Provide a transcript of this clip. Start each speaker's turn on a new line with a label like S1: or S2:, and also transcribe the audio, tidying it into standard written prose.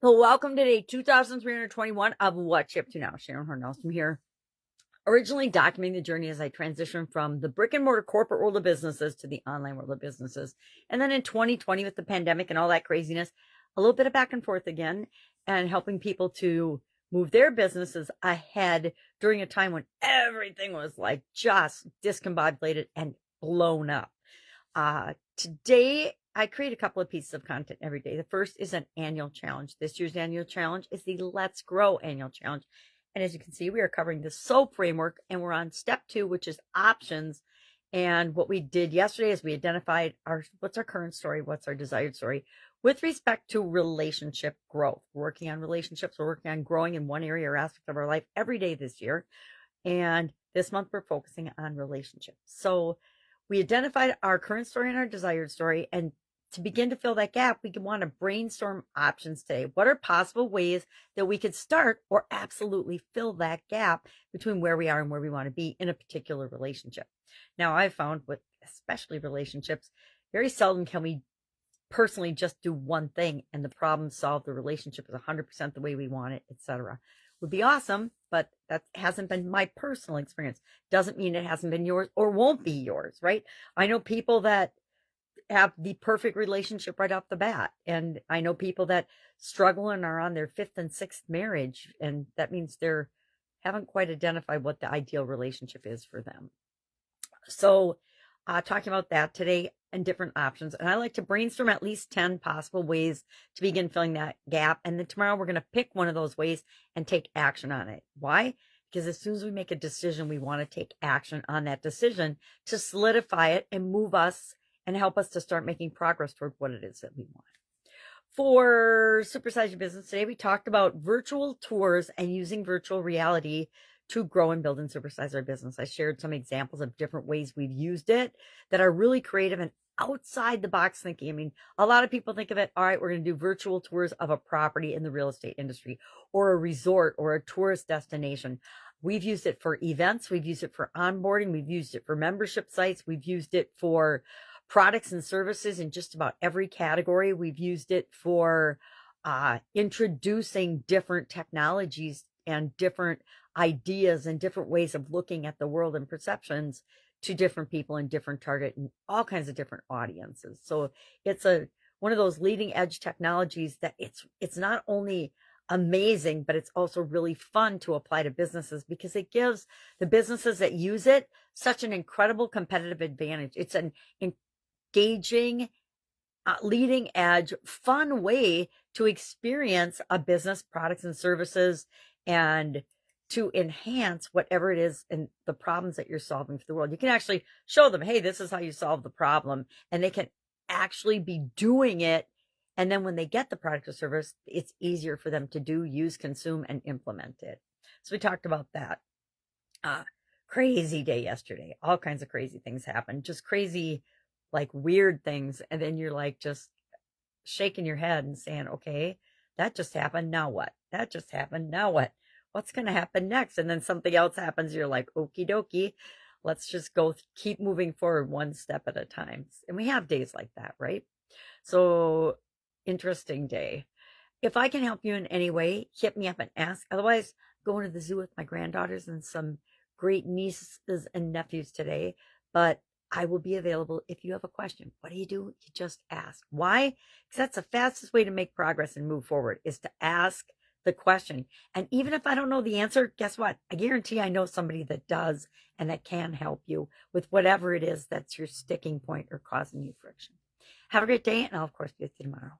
S1: So welcome to day 2321 of What You Up To Now. Sharon Horne-Ellstrom here. Originally documenting the journey as I transitioned from the brick and mortar corporate world of businesses to the online world of businesses. And then in 2020 with the pandemic and all that craziness, a little bit of back and forth again and helping people to move their businesses ahead during a time when everything was like just discombobulated and blown up. Today, I create a couple of pieces of content every day. The first is an annual challenge. This year's annual challenge is the Let's Grow annual challenge. And as you can see, we are covering the SOAP framework and we're on step 2, which is options. And what we did yesterday is we identified what's our current story, what's our desired story with respect to relationship growth. We're working on relationships. We're working on growing in one area or aspect of our life every day this year. And this month we're focusing on relationships. So we identified our current story and our desired story, and to begin to fill that gap, we can want to brainstorm options today. What are possible ways that we could start or absolutely fill that gap between where we are and where we want to be in a particular relationship? Now, I've found with especially relationships, very seldom can we personally just do one thing and the problem solved, the relationship is 100% the way we want it, etc. Would be awesome, but that hasn't been my personal experience. Doesn't mean it hasn't been yours or won't be yours, right? I know people that have the perfect relationship right off the bat, and I know people that struggle and are on their 5th and 6th marriage, and that means they're haven't quite identified what the ideal relationship is for them. So talking about that today and different options. And I like to brainstorm at least 10 possible ways to begin filling that gap. And then tomorrow we're going to pick one of those ways and take action on it. Why? Because as soon as we make a decision, we want to take action on that decision to solidify it and move us and help us to start making progress toward what it is that we want. For Supersize Your Business today, we talked about virtual tours and using virtual reality to grow and build and supersize our business. I shared some examples of different ways we've used it that are really creative and outside the box thinking. I mean, a lot of people think of it, all right, we're going to do virtual tours of a property in the real estate industry or a resort or a tourist destination. We've used it for events. We've used it for onboarding. We've used it for membership sites. We've used it for products and services in just about every category. We've used it for introducing different technologies and different ideas and different ways of looking at the world and perceptions to different people and different target and all kinds of different audiences. So it's one of those leading edge technologies that it's not only amazing, but it's also really fun to apply to businesses because it gives the businesses that use it such an incredible competitive advantage. It's an engaging, leading edge, fun way to experience a business, products and services, and to enhance whatever it is and the problems that you're solving for the world. You can actually show them, hey, this is how you solve the problem, and they can actually be doing it. And then when they get the product or service, it's easier for them to do, use, consume, and implement it. So we talked about that. Crazy day yesterday. All kinds of crazy things happened. Just crazy, like weird things. And then you're like just shaking your head and saying, okay, that just happened. Now what? That just happened. Now what? What's going to happen next? And then something else happens. You're like, okie dokie, let's just keep moving forward one step at a time. And we have days like that, right? So interesting day. If I can help you in any way, hit me up and ask. Otherwise, going to the zoo with my granddaughters and some great nieces and nephews today. But I will be available if you have a question. What do? You just ask. Why? Because that's the fastest way to make progress and move forward is to ask the question. And even if I don't know the answer, guess what? I guarantee I know somebody that does and that can help you with whatever it is that's your sticking point or causing you friction. Have a great day, and I'll, of course, be with you tomorrow.